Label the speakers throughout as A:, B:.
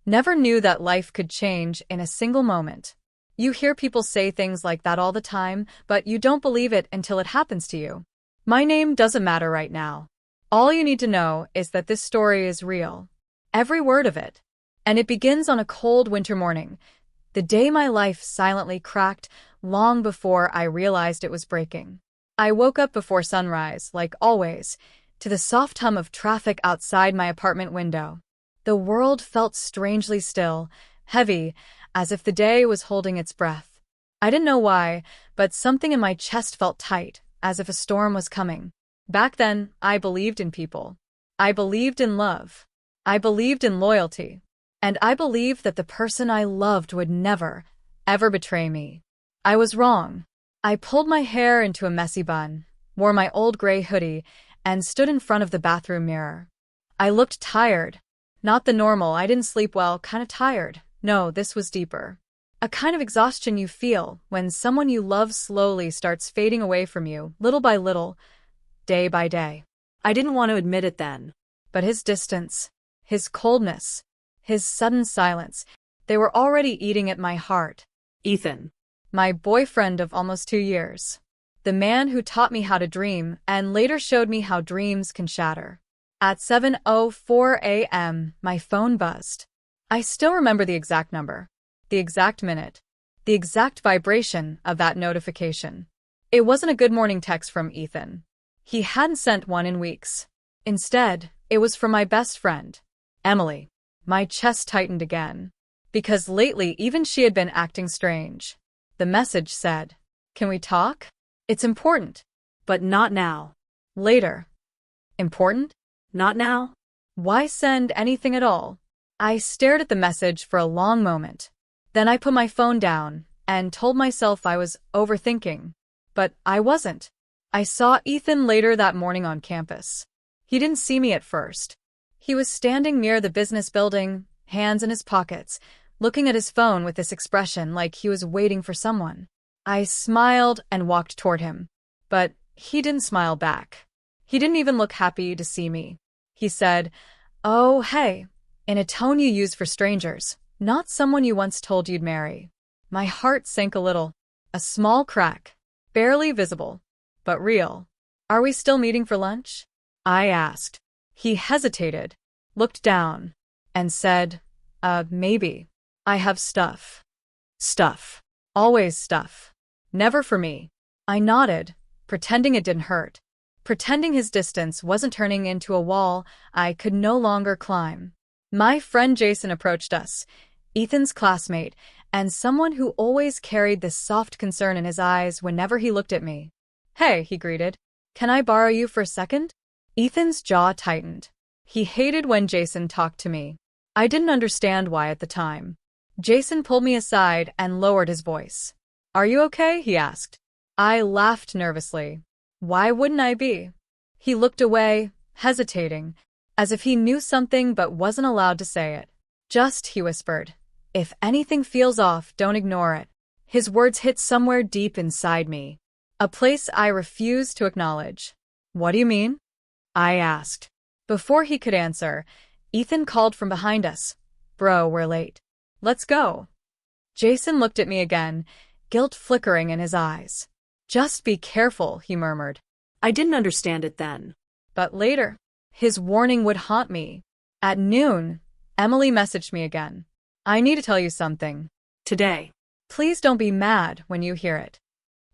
A: Never knew that life could change in a single moment. You hear people say things like that all the time, but you don't believe it until it happens to you. My name doesn't matter right now. All you need to know is that this story is real. Every word of it. And it begins on a cold winter morning, the day my life silently cracked long before I realized it was breaking. I woke up before sunrise, like always, to the soft hum of traffic outside my apartment window. The world felt strangely still, heavy, as if the day was holding its breath. I didn't know why, but something in my chest felt tight, as if a storm was coming. Back then, I believed in people. I believed in love. I believed in loyalty. And I believed that the person I loved would never, ever betray me. I was wrong. I pulled my hair into a messy bun, wore my old gray hoodie, and stood in front of the bathroom mirror. I looked tired. Not the normal, I didn't sleep well, kind of tired. No, this was deeper. A kind of exhaustion you feel when someone you love slowly starts fading away from you, little by little, day by day. I didn't want to admit it then. But his distance, his coldness, his sudden silence, they were already eating at my heart.
B: Ethan.
A: My boyfriend of almost 2 years. The man who taught me how to dream and later showed me how dreams can shatter. At 7:04 a.m., my phone buzzed. I still remember the exact number, the exact minute, the exact vibration of that notification. It wasn't a good morning text from Ethan. He hadn't sent one in weeks. Instead, it was from my best friend, Emily. My chest tightened again. Because lately even she had been acting strange. The message said, "Can we talk? It's important."
B: But not now.
A: Later. Important?
B: Not now?
A: Why send anything at all? I stared at the message for a long moment. Then I put my phone down and told myself I was overthinking. But I wasn't. I saw Ethan later that morning on campus. He didn't see me at first. He was standing near the business building, hands in his pockets, looking at his phone with this expression like he was waiting for someone. I smiled and walked toward him. But he didn't smile back. He didn't even look happy to see me. He said, "Oh, hey," in a tone you use for strangers, not someone you once told you'd marry. My heart sank a little. A small crack. Barely visible. But real. "Are we still meeting for lunch?" I asked. He hesitated, looked down, and said, Maybe. I have stuff." Stuff. Always stuff. Never for me. I nodded, pretending it didn't hurt. Pretending his distance wasn't turning into a wall I could no longer climb. My friend Jason approached us, Ethan's classmate, and someone who always carried this soft concern in his eyes whenever he looked at me. "Hey," he greeted. "Can I borrow you for a second?" Ethan's jaw tightened. He hated when Jason talked to me. I didn't understand why at the time. Jason pulled me aside and lowered his voice. "Are you okay?" he asked. I laughed nervously. Why wouldn't I be? He looked away, hesitating, as if he knew something but wasn't allowed to say it. "Just," he whispered, "if anything feels off, don't ignore it." His words hit somewhere deep inside me, a place I refused to acknowledge. "What do you mean?" I asked. Before he could answer, Ethan called from behind us. "Bro, we're late. Let's go." Jason looked at me again, guilt flickering in his eyes. "Just be careful," he murmured.
B: I didn't understand it then.
A: But later, his warning would haunt me. At noon, Emily messaged me again. "I need to tell you something.
B: Today.
A: Please don't be mad when you hear it."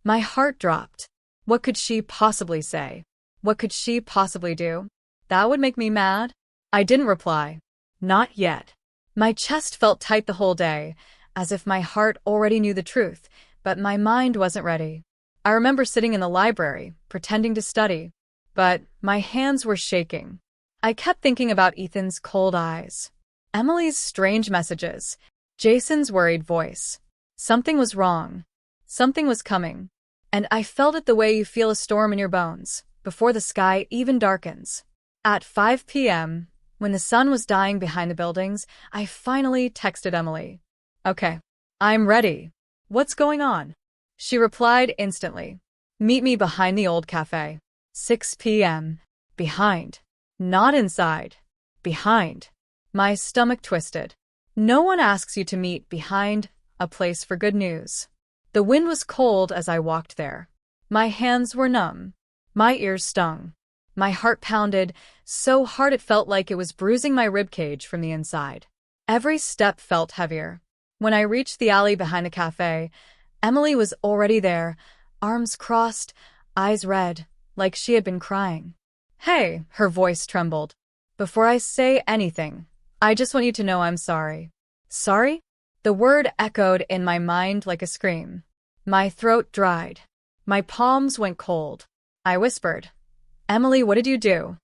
A: My heart dropped. What could she possibly say? What could she possibly do? That would make me mad? I didn't reply. Not yet. My chest felt tight the whole day, as if my heart already knew the truth, but my mind wasn't ready. I remember sitting in the library, pretending to study, but my hands were shaking. I kept thinking about Ethan's cold eyes, Emily's strange messages, Jason's worried voice. Something was wrong. Something was coming. And I felt it the way you feel a storm in your bones, before the sky even darkens. At 5 p.m., when the sun was dying behind the buildings, I finally texted Emily. "Okay, I'm ready. What's going on?" She replied instantly. "Meet me behind the old cafe. 6 p.m. Behind. Not inside. Behind." My stomach twisted. No one asks you to meet behind a place for good news. The wind was cold as I walked there. My hands were numb. My ears stung. My heart pounded so hard it felt like it was bruising my ribcage from the inside. Every step felt heavier. When I reached the alley behind the cafe, Emily was already there, arms crossed, eyes red, like she had been crying. "Hey," her voice trembled. "Before I say anything, I just want you to know I'm sorry." Sorry? The word echoed in my mind like a scream. My throat dried. My palms went cold. I whispered, "Emily, what did you do?"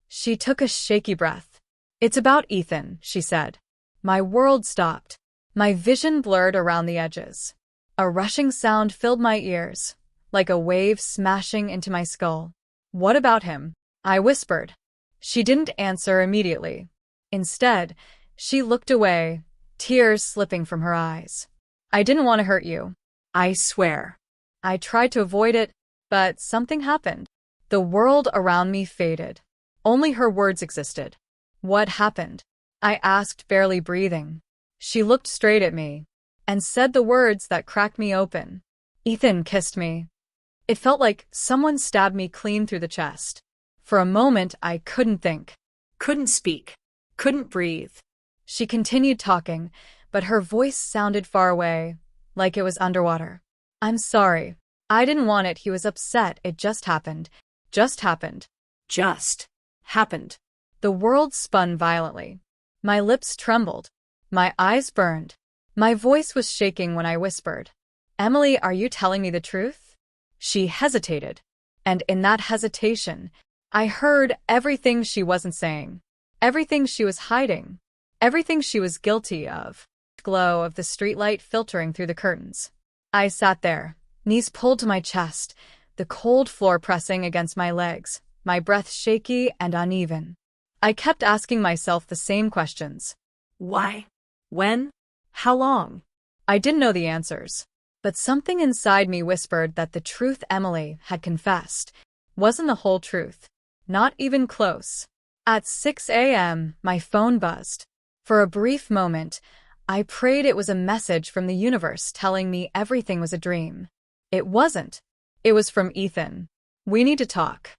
A: She took a shaky breath. "It's about Ethan," she said. My world stopped. My vision blurred around the edges. A rushing sound filled my ears, like a wave smashing into my skull. "What about him?" I whispered. She didn't answer immediately. Instead, she looked away, tears slipping from her eyes. "I didn't want to hurt you. I swear." I tried to avoid it, but something happened. The world around me faded. Only her words existed. "What happened?" I asked, barely breathing. She looked straight at me and said the words that cracked me open. "Ethan kissed me." It felt like someone stabbed me clean through the chest. For a moment, I couldn't think.
B: Couldn't speak. Couldn't breathe.
A: She continued talking, but her voice sounded far away, like it was underwater. "I'm sorry. I didn't want it." He was upset. "It just happened. Just happened."
B: Just happened.
A: The world spun violently. My lips trembled. My eyes burned. My voice was shaking when I whispered, "Emily, are you telling me the truth?" She hesitated, and in that hesitation, I heard everything she wasn't saying, everything she was hiding, everything she was guilty of. Glow of the streetlight filtering through the curtains. I sat there, knees pulled to my chest, the cold floor pressing against my legs, my breath shaky and uneven. I kept asking myself the same questions.
B: Why? When? How long?
A: I didn't know the answers, but something inside me whispered that the truth Emily had confessed wasn't the whole truth. Not even close. At 6 a.m., my phone buzzed. For a brief moment, I prayed it was a message from the universe telling me everything was a dream. It wasn't. It was from Ethan. "We need to talk."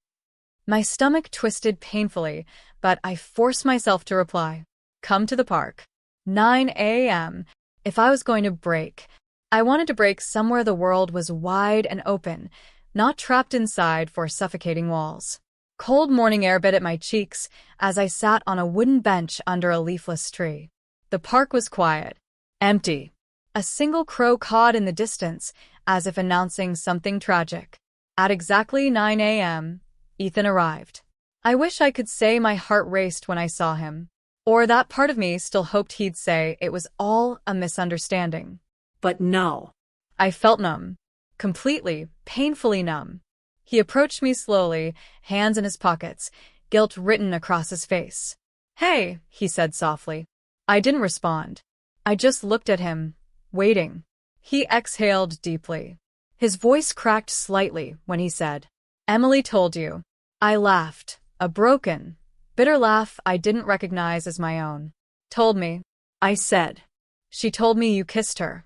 A: My stomach twisted painfully, but I forced myself to reply. "Come to the park." 9 a.m. If I was going to break, I wanted to break somewhere the world was wide and open, not trapped inside four suffocating walls. Cold morning air bit at my cheeks as I sat on a wooden bench under a leafless tree. The park was quiet, empty. A single crow cawed in the distance, as if announcing something tragic. At exactly 9 a.m., Ethan arrived. I wish I could say my heart raced when I saw him. Or that part of me still hoped he'd say it was all a misunderstanding.
B: But no.
A: I felt numb. Completely, painfully numb. He approached me slowly, hands in his pockets, guilt written across his face. "Hey," he said softly. I didn't respond. I just looked at him, waiting. He exhaled deeply. His voice cracked slightly when he said, "Emily told you." I laughed, a broken, bitter laugh I didn't recognize as my own. "Told me," I said. "She told me you kissed her."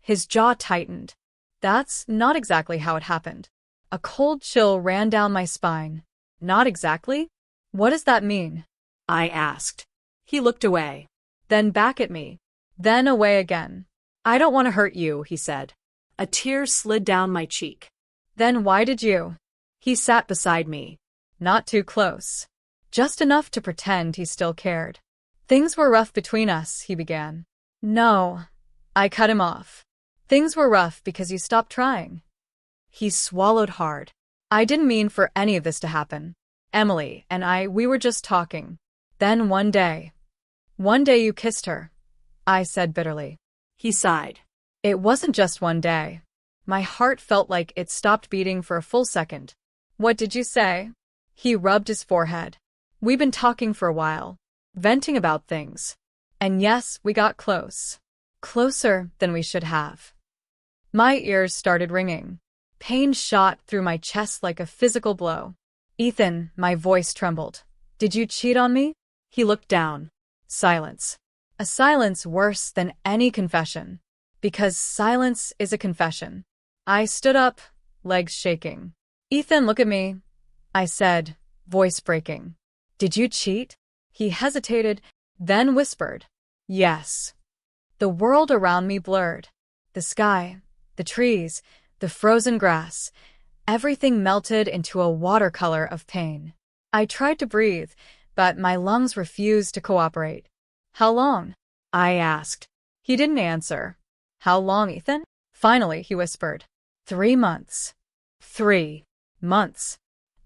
A: His jaw tightened. That's not exactly how it happened. A cold chill ran down my spine. "Not exactly? What does that mean?"
B: I asked. He looked away.
A: Then back at me. Then away again.
B: "I don't want to hurt you," he said. A tear slid down my cheek.
A: "Then why did you?"
B: He sat beside me.
A: Not too close. Just enough to pretend he still cared. "Things were rough between us," he began. "No." I cut him off. "Things were rough because you stopped trying." He swallowed hard. "I didn't mean for any of this to happen. Emily and we were just talking. Then one day you kissed her," I said bitterly.
B: He sighed.
A: "It wasn't just one day." My heart felt like it stopped beating for a full second. "What did you say?" He rubbed his forehead. "We've been talking for a while, venting about things. And yes, we got close. Closer than we should have." My ears started ringing. Pain shot through my chest like a physical blow. "Ethan," my voice trembled. "Did you cheat on me?" He looked down. Silence. A silence worse than any confession. Because silence is a confession. I stood up, legs shaking. Ethan, look at me, I said, voice breaking. Did you cheat? He hesitated, then whispered. Yes. The world around me blurred. The sky, the trees, the frozen grass, everything melted into a watercolor of pain. I tried to breathe, but my lungs refused to cooperate. How long? I asked. He didn't answer. How long, Ethan? Finally, he whispered. 3 months. 3 months.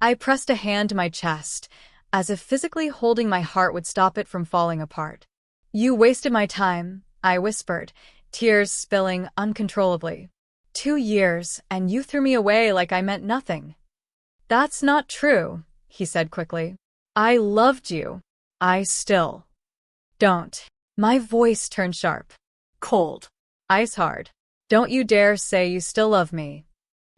A: I pressed a hand to my chest, as if physically holding my heart would stop it from falling apart. You wasted my time, I whispered, tears spilling uncontrollably. 2 years, and you threw me away like I meant nothing. That's not true, he said quickly. I loved you. I still don't. My voice turned sharp. Cold. Ice hard. Don't you dare say you still love me.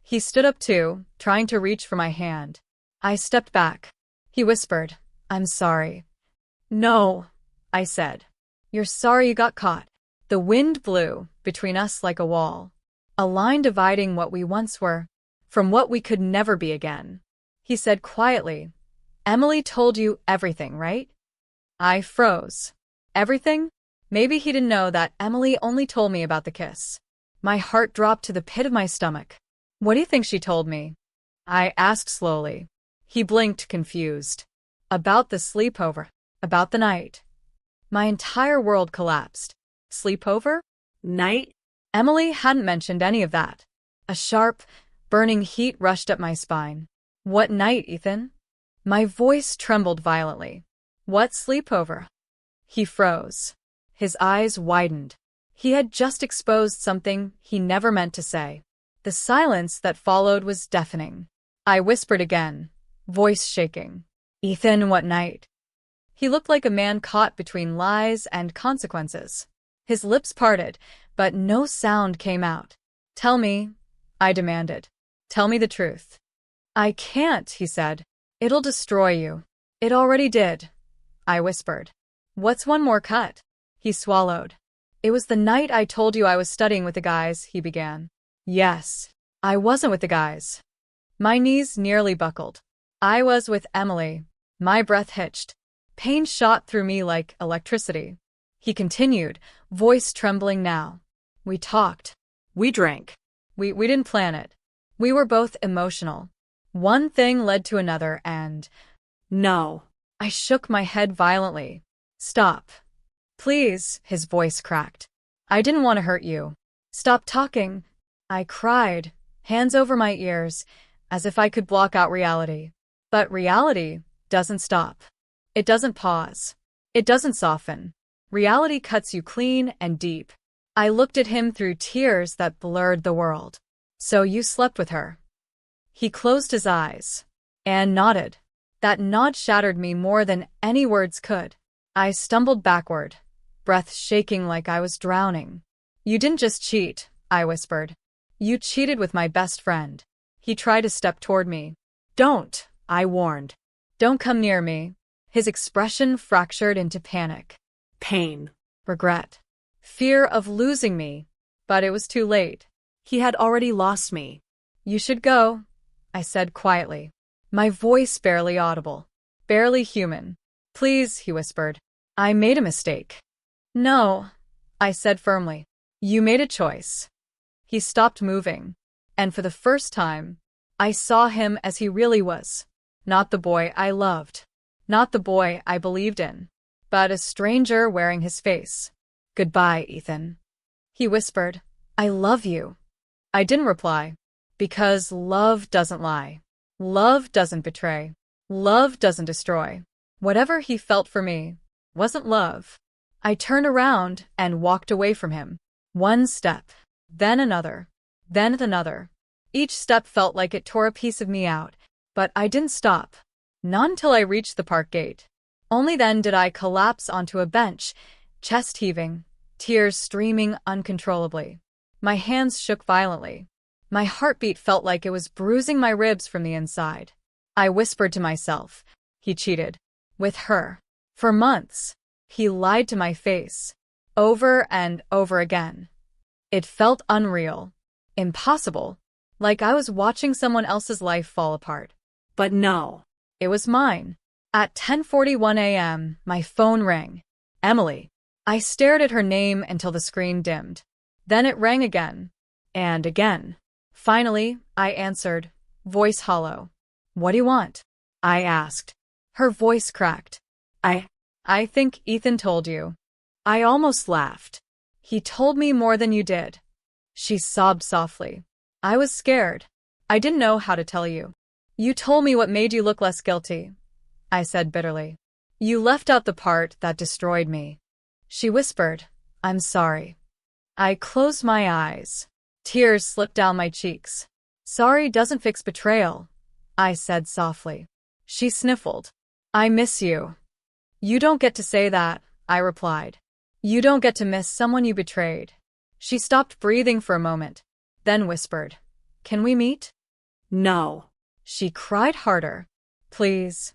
A: He stood up too, trying to reach for my hand. I stepped back. He whispered, I'm sorry. No, I said. You're sorry you got caught. The wind blew between us like a wall, a line dividing what we once were from what we could never be again. He said quietly, Emily told you everything, right? I froze. Everything? Maybe he didn't know that Emily only told me about the kiss. My heart dropped to the pit of my stomach. What do you think she told me? I asked slowly. He blinked, confused. About the sleepover. About the night. My entire world collapsed. Sleepover? Night? Emily hadn't mentioned any of that. A sharp, burning heat rushed up my spine. What night, Ethan? My voice trembled violently. What sleepover? He froze. His eyes widened. He had just exposed something he never meant to say. The silence that followed was deafening. I whispered again, voice shaking. Ethan, what night? He looked like a man caught between lies and consequences. His lips parted, but no sound came out. Tell me, I demanded. Tell me the truth. I can't, he said. It'll destroy you. It already did, I whispered. What's one more cut? He swallowed. It was the night I told you I was studying with the guys, he began. Yes, I wasn't with the guys. My knees nearly buckled. I was with Emily. My breath hitched. Pain shot through me like electricity. He continued, voice trembling now. We talked. We drank. We didn't plan it. We were both emotional. One thing led to another and… No. I shook my head violently. Stop. Please, his voice cracked. I didn't want to hurt you. Stop talking. I cried, hands over my ears, as if I could block out reality. But reality doesn't stop. It doesn't pause. It doesn't soften. Reality cuts you clean and deep. I looked at him through tears that blurred the world. So you slept with her. He closed his eyes and nodded. That nod shattered me more than any words could. I stumbled backward, breath shaking like I was drowning. You didn't just cheat, I whispered. You cheated with my best friend. He tried to step toward me. Don't, I warned. Don't come near me. His expression fractured into panic. Pain. Regret. Fear of losing me. But it was too late. He had already lost me. You should go, I said quietly. My voice barely audible. Barely human. Please, he whispered. I made a mistake. No, I said firmly. You made a choice. He stopped moving. And for the first time, I saw him as he really was. Not the boy I loved. Not the boy I believed in. But a stranger wearing his face. Goodbye, Ethan. He whispered, I love you. I didn't reply. Because love doesn't lie. Love doesn't betray. Love doesn't destroy. Whatever he felt for me wasn't love. I turned around and walked away from him. One step, then another, then another. Each step felt like it tore a piece of me out, but I didn't stop. Not until I reached the park gate. Only then did I collapse onto a bench, chest heaving, tears streaming uncontrollably. My hands shook violently. My heartbeat felt like it was bruising my ribs from the inside. I whispered to myself, he cheated. With her. For months. He lied to my face. over and over again. It felt unreal, impossible, like I was watching someone else's life fall apart.
B: But no.
A: It was mine. At 10:41 a.m., my phone rang. Emily. I stared at her name until the screen dimmed. Then it rang again. And again. Finally, I answered, voice hollow. What do you want? I asked. Her voice cracked. I think Ethan told you. I almost laughed. He told me more than you did. She sobbed softly. I was scared. I didn't know how to tell you. You told me what made you look less guilty, I said bitterly. You left out the part that destroyed me. She whispered, I'm sorry. I closed my eyes. Tears slipped down my cheeks. Sorry doesn't fix betrayal, I said softly. She sniffled. I miss you. You don't get to say that, I replied. You don't get to miss someone you betrayed. She stopped breathing for a moment, then whispered, Can we meet?
B: No.
A: She cried harder. Please.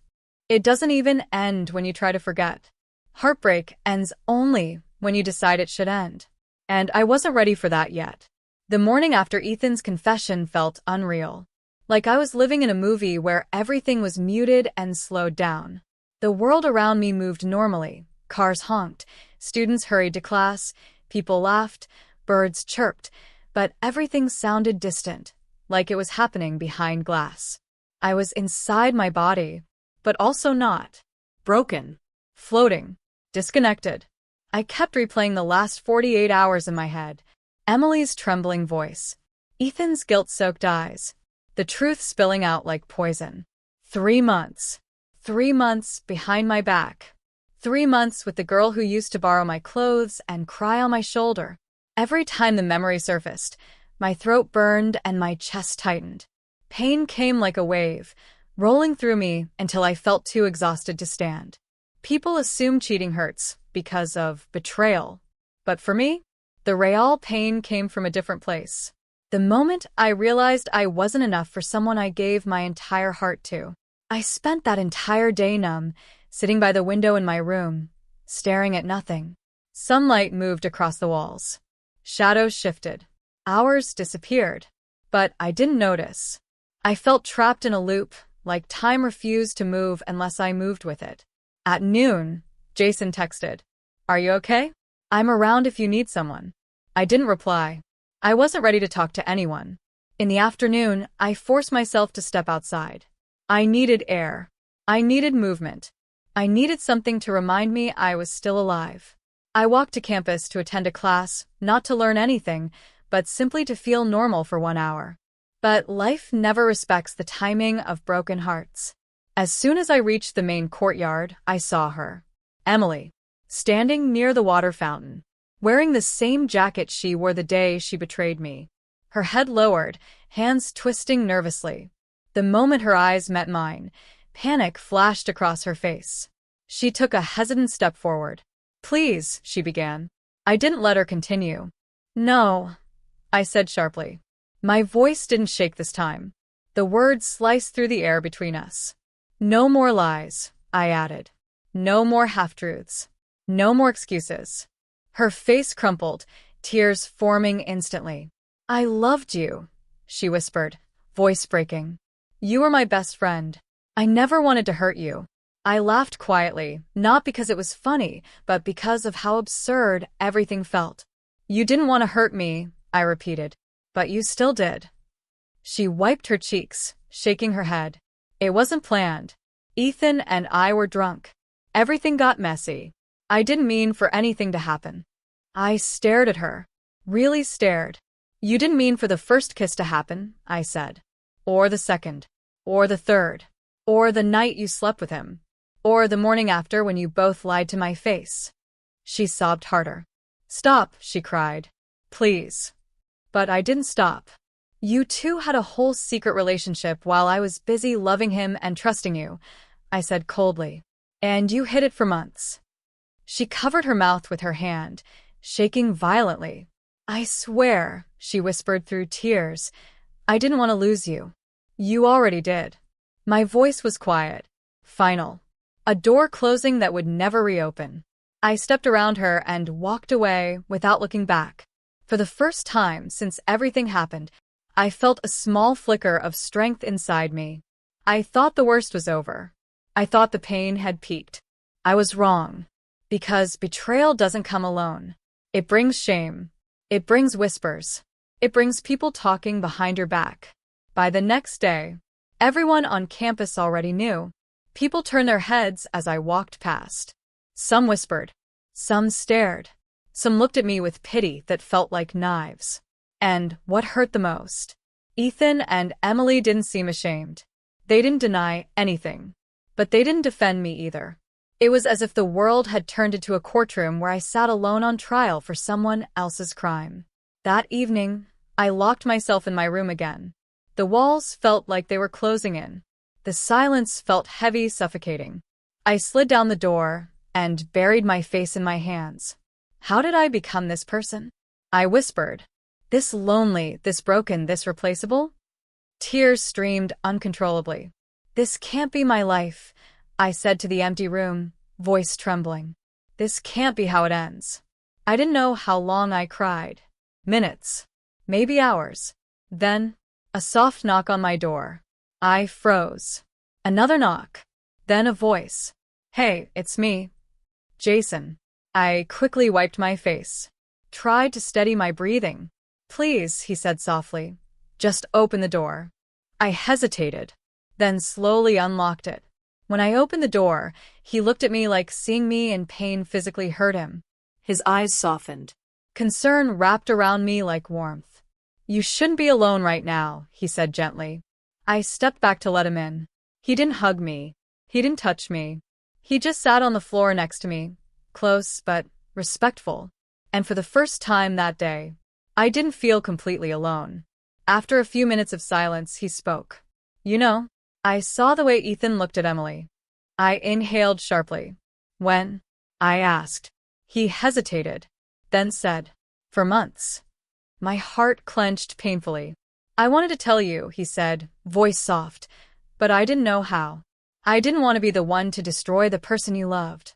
A: It doesn't even end when you try to forget. Heartbreak ends only when you decide it should end. And I wasn't ready for that yet. The morning after Ethan's confession felt unreal. Like I was living in a movie where everything was muted and slowed down. The world around me moved normally. Cars honked, students hurried to class, people laughed, birds chirped, but everything sounded distant, like it was happening behind glass. I was inside my body, but also not. Broken. Floating. Disconnected. I kept replaying the last 48 hours in my head. Emily's trembling voice. Ethan's guilt-soaked eyes. The truth spilling out like poison. 3 months. 3 months behind my back. 3 months with the girl who used to borrow my clothes and cry on my shoulder. Every time the memory surfaced, my throat burned and my chest tightened. Pain came like a wave, rolling through me until I felt too exhausted to stand. People assume cheating hurts because of betrayal. But for me, the real pain came from a different place. The moment I realized I wasn't enough for someone I gave my entire heart to. I spent that entire day numb, sitting by the window in my room, staring at nothing. Sunlight moved across the walls. Shadows shifted. Hours disappeared. But I didn't notice. I felt trapped in a loop, like time refused to move unless I moved with it. At noon, Jason texted, Are you okay? I'm around if you need someone. I didn't reply. I wasn't ready to talk to anyone. In the afternoon, I forced myself to step outside. I needed air. I needed movement. I needed something to remind me I was still alive. I walked to campus to attend a class, not to learn anything, but simply to feel normal for 1 hour. But life never respects the timing of broken hearts. As soon as I reached the main courtyard, I saw her. Emily. Standing near the water fountain. Wearing the same jacket she wore the day she betrayed me. Her head lowered, hands twisting nervously. The moment her eyes met mine, panic flashed across her face. She took a hesitant step forward. Please, she began. I didn't let her continue. No, I said sharply. My voice didn't shake this time. The words sliced through the air between us. No more lies, I added. No more half-truths. No more excuses. Her face crumpled, tears forming instantly. I loved you, she whispered, voice breaking. You were my best friend. I never wanted to hurt you. I laughed quietly, not because it was funny, but because of how absurd everything felt. You didn't want to hurt me, I repeated, but you still did. She wiped her cheeks, shaking her head. It wasn't planned. Ethan and I were drunk. Everything got messy. I didn't mean for anything to happen. I stared at her. Really stared. You didn't mean for the first kiss to happen, I said. Or the second. Or the third. Or the night you slept with him. Or the morning after when you both lied to my face. She sobbed harder. Stop, she cried. Please. But I didn't stop. You two had a whole secret relationship while I was busy loving him and trusting you, I said coldly. And you hid it for months. She covered her mouth with her hand, shaking violently. I swear, she whispered through tears, I didn't want to lose you. You already did. My voice was quiet, final. A door closing that would never reopen. I stepped around her and walked away without looking back. For the first time since everything happened, I felt a small flicker of strength inside me. I thought the worst was over. I thought the pain had peaked. I was wrong. Because betrayal doesn't come alone. It brings shame. It brings whispers. It brings people talking behind your back. By the next day, everyone on campus already knew. People turned their heads as I walked past. Some whispered. Some stared. Some looked at me with pity that felt like knives. And what hurt the most? Ethan and Emily didn't seem ashamed. They didn't deny anything. But they didn't defend me either. It was as if the world had turned into a courtroom where I sat alone on trial for someone else's crime. That evening, I locked myself in my room again. The walls felt like they were closing in. The silence felt heavy, suffocating. I slid down the door and buried my face in my hands. How did I become this person? I whispered. This lonely, this broken, this replaceable? Tears streamed uncontrollably. This can't be my life, I said to the empty room, voice trembling. This can't be how it ends. I didn't know how long I cried. Minutes. Maybe hours. Then, a soft knock on my door. I froze. Another knock. Then a voice. Hey, it's me. Jason. I quickly wiped my face. Tried to steady my breathing. Please, he said softly. Just open the door. I hesitated, then slowly unlocked it. When I opened the door, he looked at me like seeing me in pain physically hurt him.
B: His eyes softened.
A: Concern wrapped around me like warmth. You shouldn't be alone right now, he said gently. I stepped back to let him in. He didn't hug me. He didn't touch me. He just sat on the floor next to me, close but respectful. And for the first time that day, I didn't feel completely alone. After a few minutes of silence, he spoke. You know, I saw the way Ethan looked at Emily. I inhaled sharply. When? I asked. He hesitated, then said, For months. My heart clenched painfully. I wanted to tell you, he said, voice soft, but I didn't know how. I didn't want to be the one to destroy the person you loved.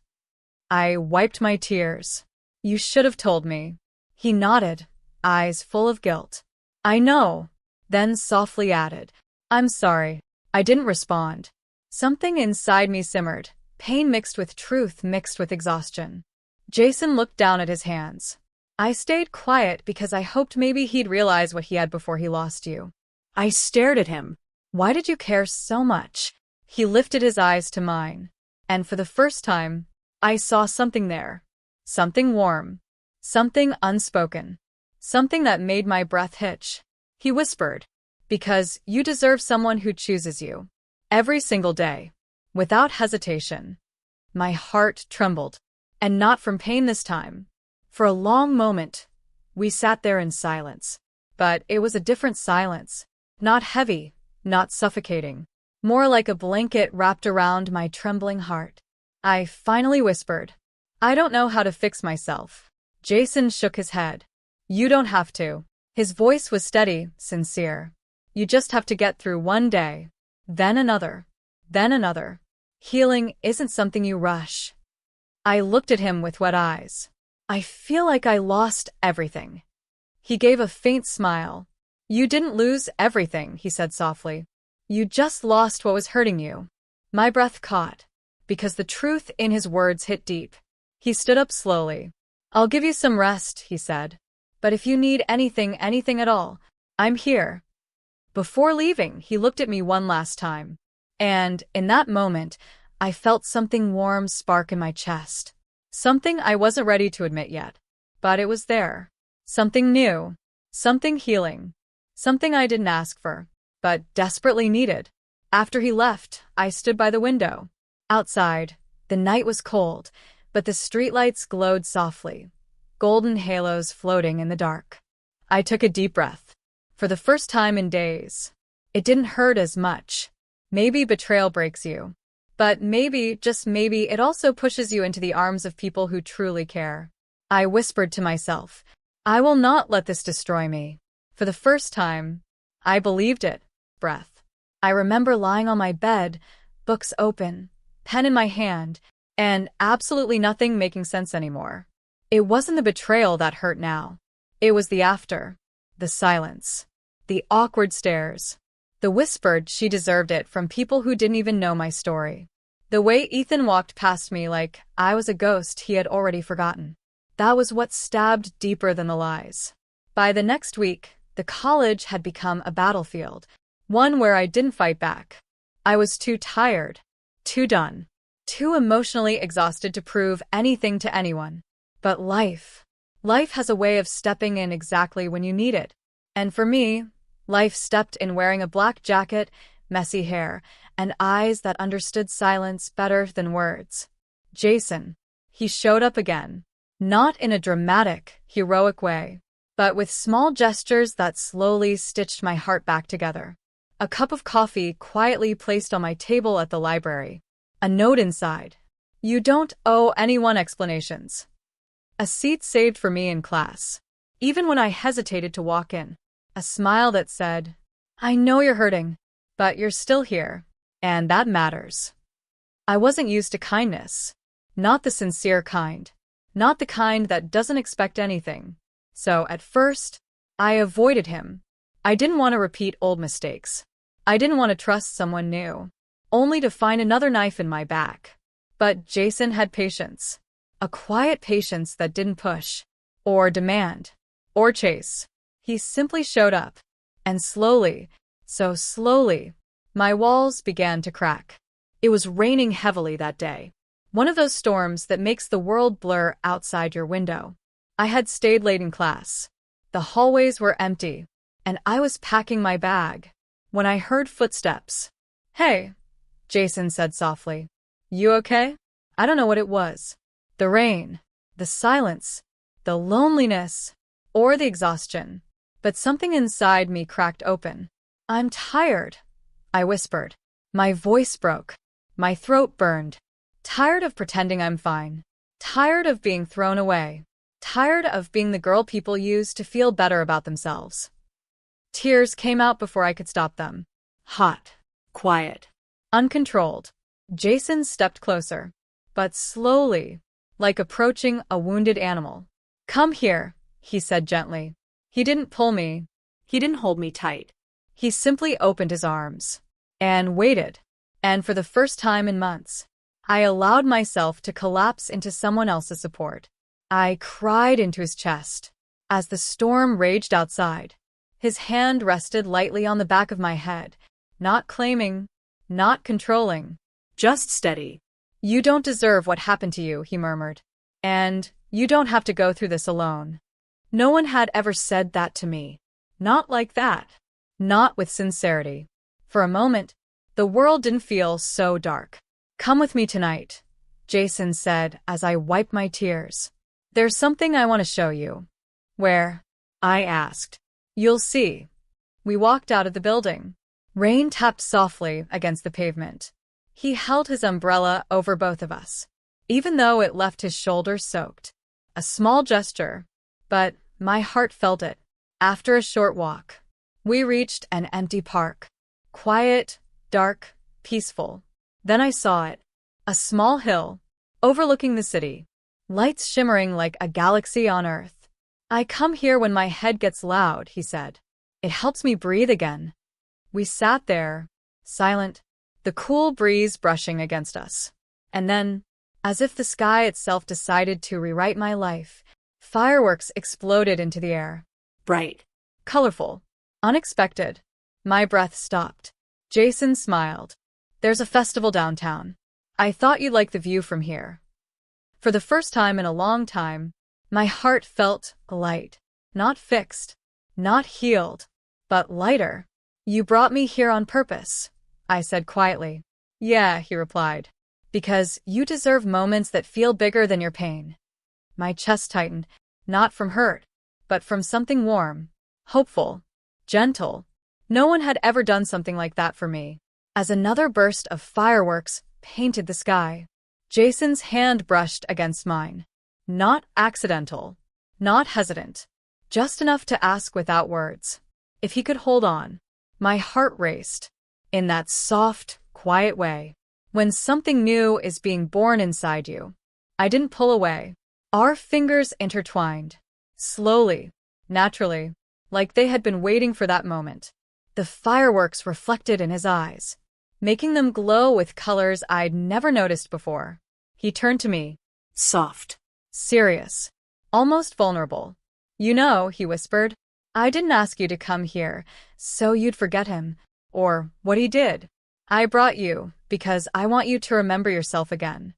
A: I wiped my tears. You should have told me. He nodded, eyes full of guilt. I know. Then softly added, I'm sorry. I didn't respond. Something inside me simmered, pain mixed with truth mixed with exhaustion. Jason looked down at his hands. I stayed quiet because I hoped maybe he'd realize what he had before he lost you.
B: I stared at him.
A: Why did you care so much? He lifted his eyes to mine. And for the first time, I saw something there. Something warm. Something unspoken. Something that made my breath hitch. He whispered, Because you deserve someone who chooses you. Every single day. Without hesitation. My heart trembled. And not from pain this time. For a long moment, we sat there in silence. But it was a different silence. Not heavy, not suffocating. More like a blanket wrapped around my trembling heart. I finally whispered, I don't know how to fix myself. Jason shook his head. You don't have to. His voice was steady, sincere. You just have to get through one day, then another, then another. Healing isn't something you rush. I looked at him with wet eyes. I feel like I lost everything. He gave a faint smile. You didn't lose everything, he said softly. You just lost what was hurting you. My breath caught, because the truth in his words hit deep. He stood up slowly. I'll give you some rest, he said. But if you need anything at all, I'm here. Before leaving, he looked at me one last time. And, in that moment, I felt something warm spark in my chest. Something I wasn't ready to admit yet. But it was there. Something new. Something healing. Something I didn't ask for, but desperately needed. After he left, I stood by the window. Outside, the night was cold, but the streetlights glowed softly, golden halos floating in the dark. I took a deep breath. For the first time in days. It didn't hurt as much. Maybe betrayal breaks you. But maybe, just maybe, it also pushes you into the arms of people who truly care. I whispered to myself, I will not let this destroy me. For the first time, I believed it. Breath. I remember lying on my bed, books open, pen in my hand, and absolutely nothing making sense anymore. It wasn't the betrayal that hurt now. It was the after. The silence. The awkward stares. The whispered she deserved it from people who didn't even know my story. The way Ethan walked past me like I was a ghost he had already forgotten. That was what stabbed deeper than the lies. By the next week, the college had become a battlefield, one where I didn't fight back. I was too tired, too done, too emotionally exhausted to prove anything to anyone. But life has a way of stepping in exactly when you need it. And for me, life stepped in wearing a black jacket, messy hair, and eyes that understood silence better than words. Jason. He showed up again. Not in a dramatic, heroic way, but with small gestures that slowly stitched my heart back together. A cup of coffee quietly placed on my table at the library. A note inside. You don't owe anyone explanations. A seat saved for me in class. Even when I hesitated to walk in. A smile that said, I know you're hurting, but you're still here, and that matters. I wasn't used to kindness. Not the sincere kind. Not the kind that doesn't expect anything. So, at first, I avoided him. I didn't want to repeat old mistakes. I didn't want to trust someone new, only to find another knife in my back. But Jason had patience. A quiet patience that didn't push, or demand, or chase. He simply showed up. And slowly, so slowly, my walls began to crack. It was raining heavily that day. One of those storms that makes the world blur outside your window. I had stayed late in class. The hallways were empty, and I was packing my bag when I heard footsteps. Hey, Jason said softly. You okay? I don't know what it was. The rain, the silence, the loneliness, or the exhaustion. But something inside me cracked open. I'm tired, I whispered. My voice broke. My throat burned. Tired of pretending I'm fine. Tired of being thrown away. Tired of being the girl people use to feel better about themselves. Tears came out before I could stop them. Hot.
B: Quiet.
A: Uncontrolled. Jason stepped closer. But slowly, like approaching a wounded animal. Come here, he said gently. He didn't pull me.
B: He didn't hold me tight.
A: He simply opened his arms. And waited. And for the first time in months, I allowed myself to collapse into someone else's support. I cried into his chest. As the storm raged outside, his hand rested lightly on the back of my head, not claiming, not controlling.
B: Just steady.
A: You don't deserve what happened to you, he murmured. And you don't have to go through this alone. No one had ever said that to me. Not like that. Not with sincerity. For a moment, the world didn't feel so dark. Come with me tonight, Jason said as I wiped my tears. There's something I want to show you. Where? I asked. You'll see. We walked out of the building. Rain tapped softly against the pavement. He held his umbrella over both of us, even though it left his shoulders soaked. A small gesture, but my heart felt it. After a short walk, we reached an empty park. Quiet, dark, peaceful. Then I saw it. A small hill, overlooking the city. Lights shimmering like a galaxy on Earth. I come here when my head gets loud, he said. It helps me breathe again. We sat there, silent, the cool breeze brushing against us. And then, as if the sky itself decided to rewrite my life, fireworks exploded into the air.
B: Bright.
A: Colorful. Unexpected. My breath stopped. Jason smiled. There's a festival downtown. I thought you'd like the view from here. For the first time in a long time, my heart felt light. Not fixed. Not healed. But lighter. You brought me here on purpose, I said quietly. Yeah, he replied. Because you deserve moments that feel bigger than your pain. My chest tightened, not from hurt, but from something warm, hopeful, gentle. No one had ever done something like that for me. As another burst of fireworks painted the sky, Jason's hand brushed against mine. Not accidental, not hesitant, just enough to ask without words. If he could hold on. My heart raced. In that soft, quiet way. When something new is being born inside you. I didn't pull away. Our fingers intertwined. Slowly, naturally, like they had been waiting for that moment. The fireworks reflected in his eyes, making them glow with colors I'd never noticed before. He turned to me.
B: Soft.
A: Serious. Almost vulnerable. You know, he whispered, I didn't ask you to come here so you'd forget him, or what he did. I brought you because I want you to remember yourself again.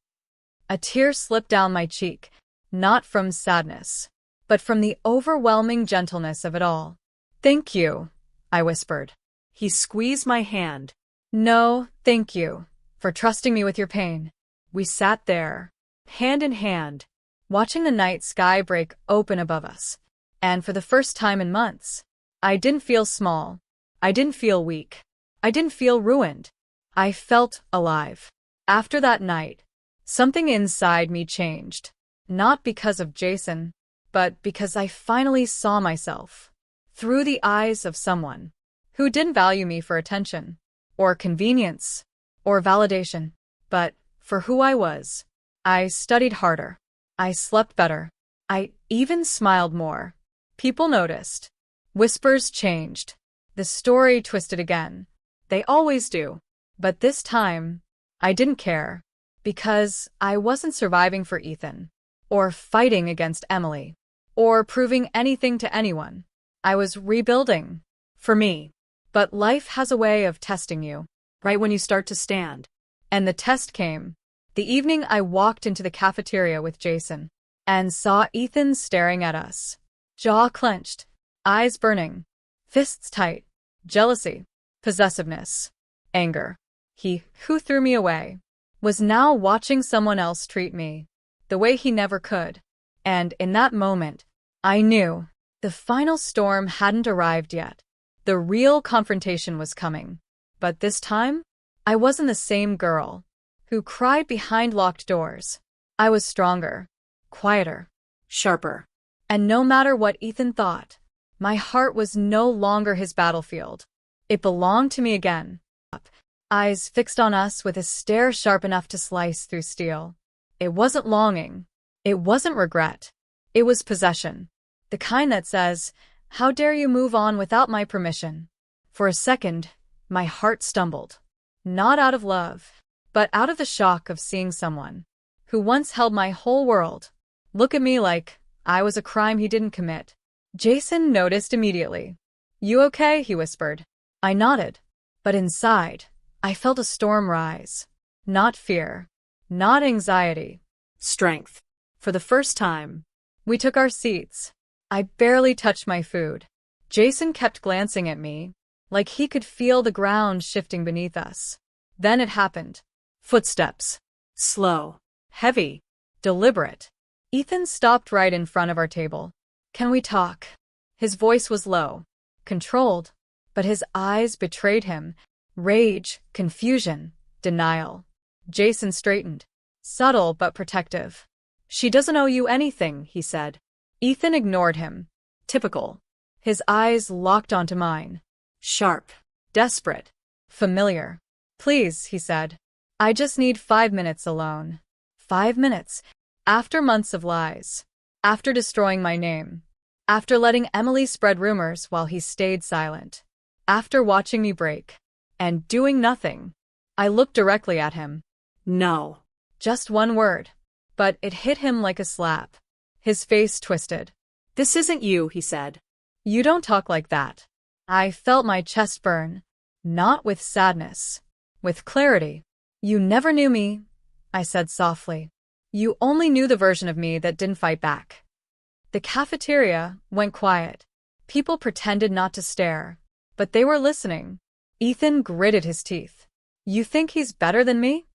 A: A tear slipped down my cheek, not from sadness, but from the overwhelming gentleness of it all. Thank you, I whispered.
B: He squeezed my hand.
A: No, thank you, for trusting me with your pain.
B: We sat there, hand in hand,
A: watching the night sky break open above us. And for the first time in months, I didn't feel small. I didn't feel weak. I didn't feel ruined. I felt alive. After that night, something inside me changed. Not because of Jason, but because I finally saw myself through the eyes of someone who didn't value me for attention, or convenience, or validation, but for who I was. I studied harder. I slept better. I even smiled more. People noticed. Whispers changed. The story twisted again. They always do. But this time, I didn't care. Because I wasn't surviving for Ethan, or fighting against Emily, or proving anything to anyone. I was rebuilding. For me. But life has a way of testing you.
B: Right when you start to stand.
A: And the test came. The evening I walked into the cafeteria with Jason, and saw Ethan staring at us. Jaw clenched, eyes burning, fists tight, jealousy, possessiveness, anger. He, who threw me away, was now watching someone else treat me the way he never could. And in that moment, I knew the final storm hadn't arrived yet. The real confrontation was coming. But this time, I wasn't the same girl who cried behind locked doors. I was stronger, quieter,
B: sharper.
A: And no matter what Ethan thought, my heart was no longer his battlefield. It belonged to me again. Eyes fixed on us with a stare sharp enough to slice through steel. It wasn't longing. It wasn't regret. It was possession. The kind that says, how dare you move on without my permission? For a second, my heart stumbled. Not out of love, but out of the shock of seeing someone who once held my whole world look at me like I was a crime he didn't commit. Jason noticed immediately. You okay? He whispered. I nodded. But inside, I felt a storm rise. Not fear. Not anxiety.
B: Strength. For the first time.
A: We took our seats. I barely touched my food. Jason kept glancing at me, like he could feel the ground shifting beneath us. Then it happened. Footsteps.
B: Slow.
A: Heavy. Deliberate. Ethan stopped right in front of our table. Can we talk? His voice was low, controlled, but his eyes betrayed him. Rage, confusion, denial. Jason straightened. Subtle but protective. She doesn't owe you anything, he said. Ethan ignored him. Typical. His eyes locked onto mine. Sharp. Desperate. Familiar. Please, he said. I just need 5 minutes alone. 5 minutes. After months of lies. After destroying my name. After letting Emily spread rumors while he stayed silent. After watching me break. And doing nothing. I looked directly at him.
B: No.
A: Just one word. But it hit him like a slap. His face twisted.
B: This isn't you, he said.
A: You don't talk like that. I felt my chest burn. Not with sadness. With clarity. You never knew me, I said softly. You only knew the version of me that didn't fight back. The cafeteria went quiet. People pretended not to stare, but they were listening. Ethan gritted his teeth. You think he's better than me?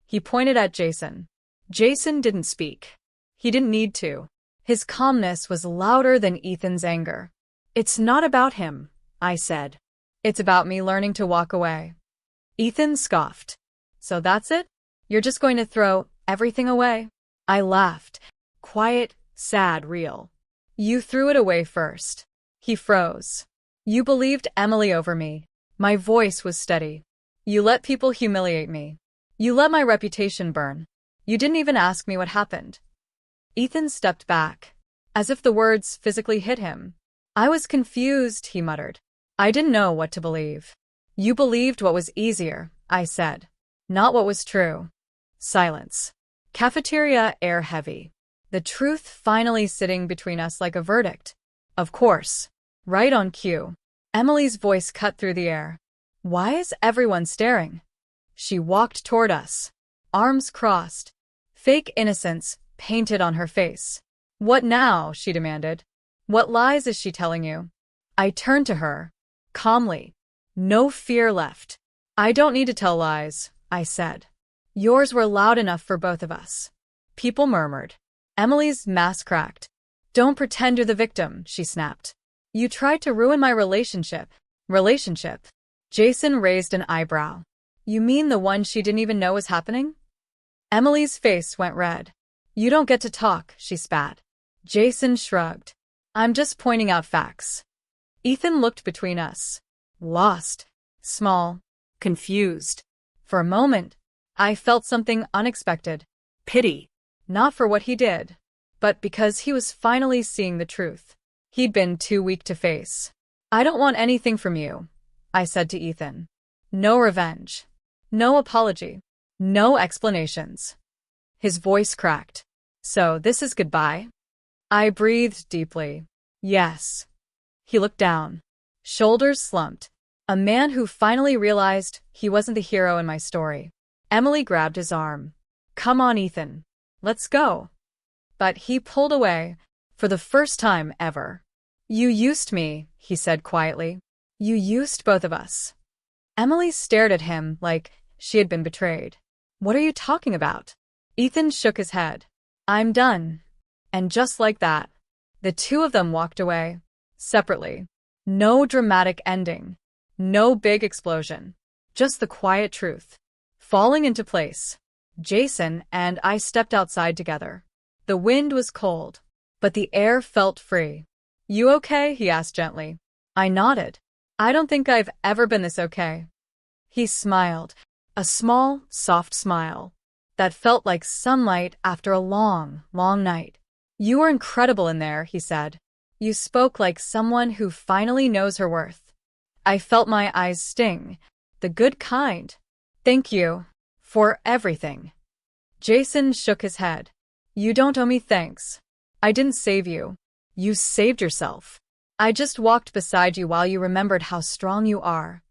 A: He pointed at Jason. Jason didn't speak. He didn't need to. His calmness was louder than Ethan's anger. It's not about him, I said. It's about me learning to walk away. Ethan scoffed. So that's it? You're just going to throw everything away? I laughed. Quiet, sad, real. You threw it away first. He froze. You believed Emily over me. My voice was steady. You let people humiliate me. You let my reputation burn. You didn't even ask me what happened. Ethan stepped back, as if the words physically hit him. I was confused, he muttered. I didn't know what to believe. You believed what was easier, I said. Not what was true. Silence. Cafeteria air heavy. The truth finally sitting between us like a verdict. Of course. Right on cue. Emily's voice cut through the air. Why is everyone staring? She walked toward us, arms crossed, fake innocence painted on her face. What now? She demanded. What lies is she telling you? I turned to her, calmly. No fear left. I don't need to tell lies, I said. Yours were loud enough for both of us. People murmured. Emily's mask cracked. Don't pretend you're the victim, she snapped. You tried to ruin my relationship. Relationship? Jason raised an eyebrow. You mean the one she didn't even know was happening? Emily's face went red. You don't get to talk, she spat. Jason shrugged. I'm just pointing out facts. Ethan looked between us. Lost. Small. Confused. For a moment, I felt something unexpected. Pity. Not for what he did, but because he was finally seeing the truth. He'd been too weak to face. I don't want anything from you, I said to Ethan. No revenge. No apology. No explanations. His voice cracked. So this is goodbye? I breathed deeply. Yes. He looked down. Shoulders slumped. A man who finally realized he wasn't the hero in my story. Emily grabbed his arm. Come on, Ethan. Let's go. But he pulled away, for the first time ever. You used me, he said quietly. You used both of us. Emily stared at him like she had been betrayed. What are you talking about? Ethan shook his head. I'm done. And just like that, the two of them walked away, separately. No dramatic ending. No big explosion. Just the quiet truth. Falling into place. Jason and I stepped outside together. The wind was cold, but the air felt free. You okay? He asked gently. I nodded. I don't think I've ever been this okay. He smiled, a small, soft smile that felt like sunlight after a long, long night. You were incredible in there, he said. You spoke like someone who finally knows her worth. I felt my eyes sting, the good kind. Thank you for everything. Jason shook his head. You don't owe me thanks. I didn't save you. You saved yourself. I just walked beside you while you remembered how strong you are.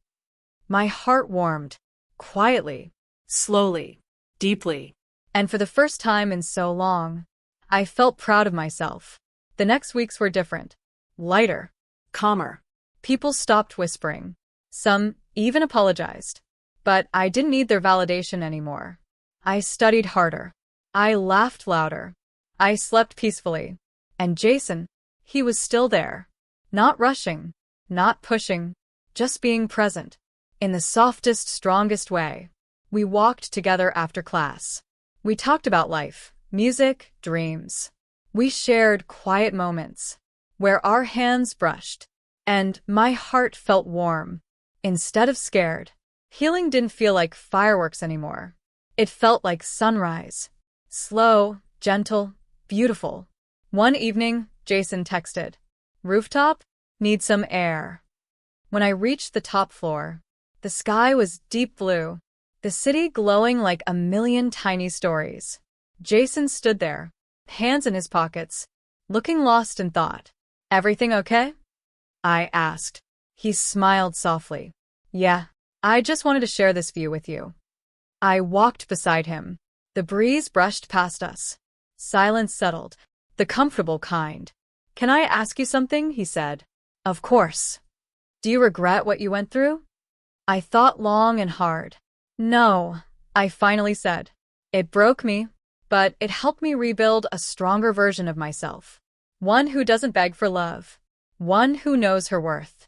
A: My heart warmed, quietly, slowly, deeply. And for the first time in so long, I felt proud of myself. The next weeks were different. Lighter. Calmer. People stopped whispering. Some even apologized. But I didn't need their validation anymore. I studied harder. I laughed louder. I slept peacefully. And Jason, he was still there. Not rushing. Not pushing. Just being present. In the softest, strongest way. We walked together after class. We talked about life, music, dreams. We shared quiet moments where our hands brushed, and my heart felt warm instead of scared. Healing didn't feel like fireworks anymore. It felt like sunrise. Slow, gentle, beautiful. One evening, Jason texted, "Rooftop? Need some air." When I reached the top floor, the sky was deep blue, the city glowing like a million tiny stories. Jason stood there, hands in his pockets, looking lost in thought. Everything okay? I asked. He smiled softly. Yeah, I just wanted to share this view with you. I walked beside him. The breeze brushed past us. Silence settled, the comfortable kind. Can I ask you something? He said. Of course. Do you regret what you went through? I thought long and hard. No, I finally said. It broke me, but it helped me rebuild a stronger version of myself. One who doesn't beg for love. One who knows her worth.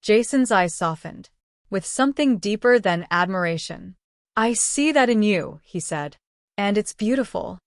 A: Jason's eyes softened, with something deeper than admiration. I see that in you, he said. And it's beautiful.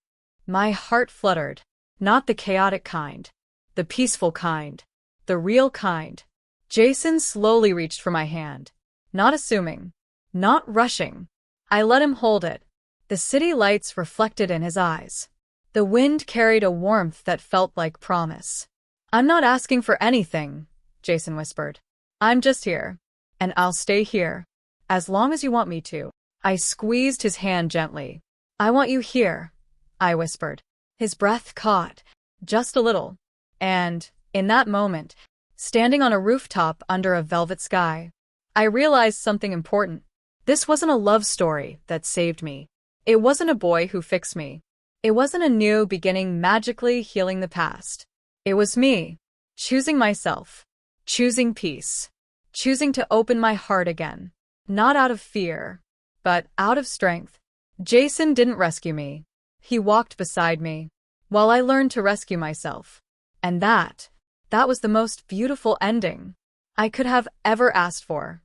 A: My heart fluttered. Not the chaotic kind. The peaceful kind. The real kind. Jason slowly reached for my hand. Not assuming. Not rushing. I let him hold it, The city lights reflected in his eyes. The wind carried a warmth that felt like promise. "I'm not asking for anything," Jason whispered. "I'm just here. And I'll stay here. As long as you want me to." I squeezed his hand gently. "I want you here," I whispered. His breath caught, just a little. And, in that moment, standing on a rooftop under a velvet sky, I realized something important. This wasn't a love story that saved me. It wasn't a boy who fixed me. It wasn't a new beginning magically healing the past. It was me, choosing myself, choosing peace, choosing to open my heart again. Not out of fear, but out of strength. Jason didn't rescue me. He walked beside me, while I learned to rescue myself. And that was the most beautiful ending I could have ever asked for.